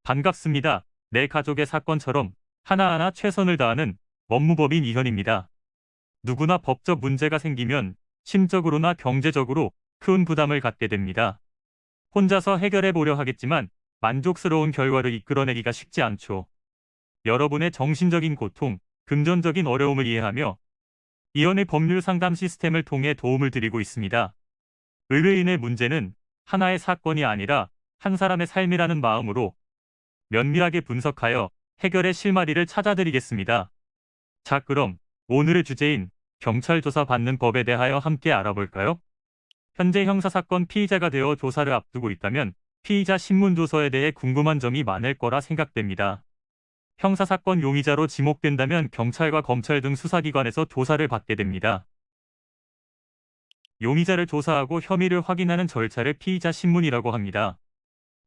반갑습니다. 내 가족의 사건처럼 하나하나 최선을 다하는 법무법인 이현입니다. 누구나 법적 문제가 생기면 심적으로나 경제적으로 큰 부담을 갖게 됩니다. 혼자서 해결해 보려 하겠지만 만족스러운 결과를 이끌어내기가 쉽지 않죠. 여러분의 정신적인 고통, 금전적인 어려움을 이해하며 이현의 법률 상담 시스템을 통해 도움을 드리고 있습니다. 의뢰인의 문제는 하나의 사건이 아니라 한 사람의 삶이라는 마음으로 면밀하게 분석하여 해결의 실마리를 찾아드리겠습니다. 자, 그럼 오늘의 주제인 경찰 조사 받는 법에 대하여 함께 알아볼까요? 현재 형사사건 피의자가 되어 조사를 앞두고 있다면 피의자 신문조서에 대해 궁금한 점이 많을 거라 생각됩니다. 형사사건 용의자로 지목된다면 경찰과 검찰 등 수사기관에서 조사를 받게 됩니다. 용의자를 조사하고 혐의를 확인하는 절차를 피의자 신문이라고 합니다.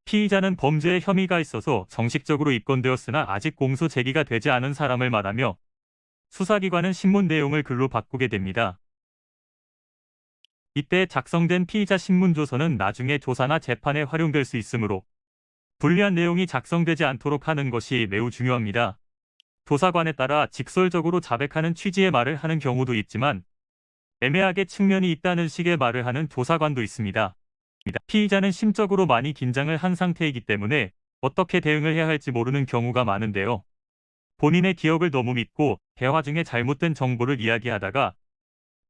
피의자는 범죄에 혐의가 있어서 정식적으로 입건되었으나 아직 공소 제기가 되지 않은 사람을 말하며 수사기관은 신문 내용을 글로 바꾸게 됩니다. 이때 작성된 피의자 신문조서는 나중에 조사나 재판에 활용될 수 있으므로 불리한 내용이 작성되지 않도록 하는 것이 매우 중요합니다. 조사관에 따라 직설적으로 자백하는 취지의 말을 하는 경우도 있지만 애매하게 측면이 있다는 식의 말을 하는 조사관도 있습니다. 피의자는 심적으로 많이 긴장을 한 상태이기 때문에 어떻게 대응을 해야 할지 모르는 경우가 많은데요. 본인의 기억을 너무 믿고 대화 중에 잘못된 정보를 이야기하다가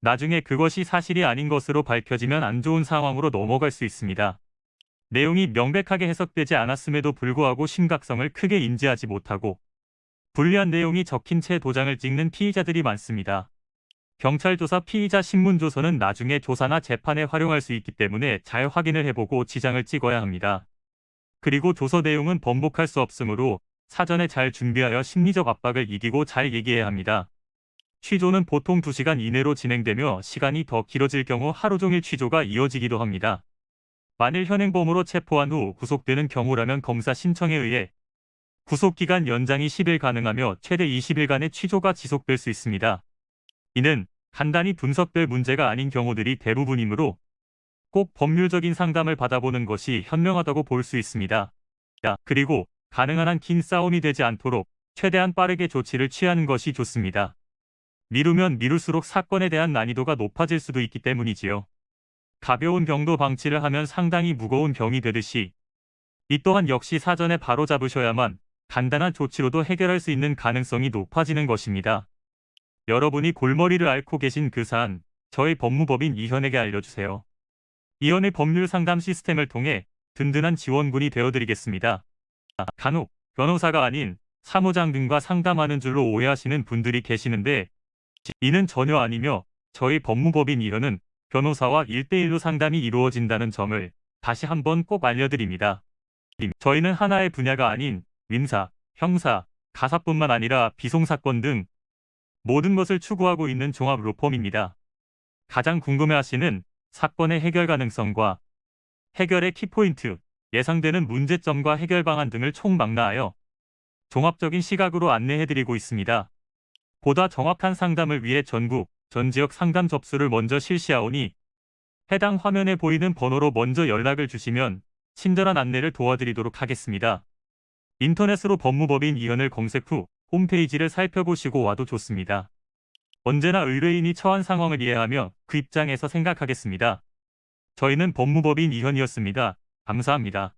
나중에 그것이 사실이 아닌 것으로 밝혀지면 안 좋은 상황으로 넘어갈 수 있습니다. 내용이 명백하게 해석되지 않았음에도 불구하고 심각성을 크게 인지하지 못하고 불리한 내용이 적힌 채 도장을 찍는 피의자들이 많습니다. 경찰 조사 피의자 신문조서는 나중에 조사나 재판에 활용할 수 있기 때문에 잘 확인을 해보고 지장을 찍어야 합니다. 그리고 조서 내용은 번복할 수 없으므로 사전에 잘 준비하여 심리적 압박을 이기고 잘 얘기해야 합니다. 취조는 보통 2시간 이내로 진행되며 시간이 더 길어질 경우 하루 종일 취조가 이어지기도 합니다. 만일 현행범으로 체포한 후 구속되는 경우라면 검사 신청에 의해 구속기간 연장이 10일 가능하며 최대 20일간의 취조가 지속될 수 있습니다. 이는 간단히 분석될 문제가 아닌 경우들이 대부분이므로 꼭 법률적인 상담을 받아보는 것이 현명하다고 볼 수 있습니다. 그리고 가능한 한 긴 싸움이 되지 않도록 최대한 빠르게 조치를 취하는 것이 좋습니다. 미루면 미룰수록 사건에 대한 난이도가 높아질 수도 있기 때문이지요. 가벼운 병도 방치를 하면 상당히 무거운 병이 되듯이 이 또한 역시 사전에 바로 잡으셔야만 간단한 조치로도 해결할 수 있는 가능성이 높아지는 것입니다. 여러분이 골머리를 앓고 계신 그 사안, 저희 법무법인 이현에게 알려주세요. 이현의 법률 상담 시스템을 통해 든든한 지원군이 되어드리겠습니다. 간혹 변호사가 아닌 사무장 등과 상담하는 줄로 오해하시는 분들이 계시는데 이는 전혀 아니며 저희 법무법인 이현은 변호사와 1대1로 상담이 이루어진다는 점을 다시 한번 꼭 알려드립니다. 저희는 하나의 분야가 아닌 민사, 형사, 가사뿐만 아니라 비송사건 등 모든 것을 추구하고 있는 종합 로펌입니다. 가장 궁금해하시는 사건의 해결 가능성과 해결의 키포인트, 예상되는 문제점과 해결 방안 등을 총망라하여 종합적인 시각으로 안내해드리고 있습니다. 보다 정확한 상담을 위해 전국, 전 지역 상담 접수를 먼저 실시하오니 해당 화면에 보이는 번호로 먼저 연락을 주시면 친절한 안내를 도와드리도록 하겠습니다. 인터넷으로 법무법인 이현을 검색 후 홈페이지를 살펴보시고 와도 좋습니다. 언제나 의뢰인이 처한 상황을 이해하며 그 입장에서 생각하겠습니다. 저희는 법무법인 이현이었습니다. 감사합니다.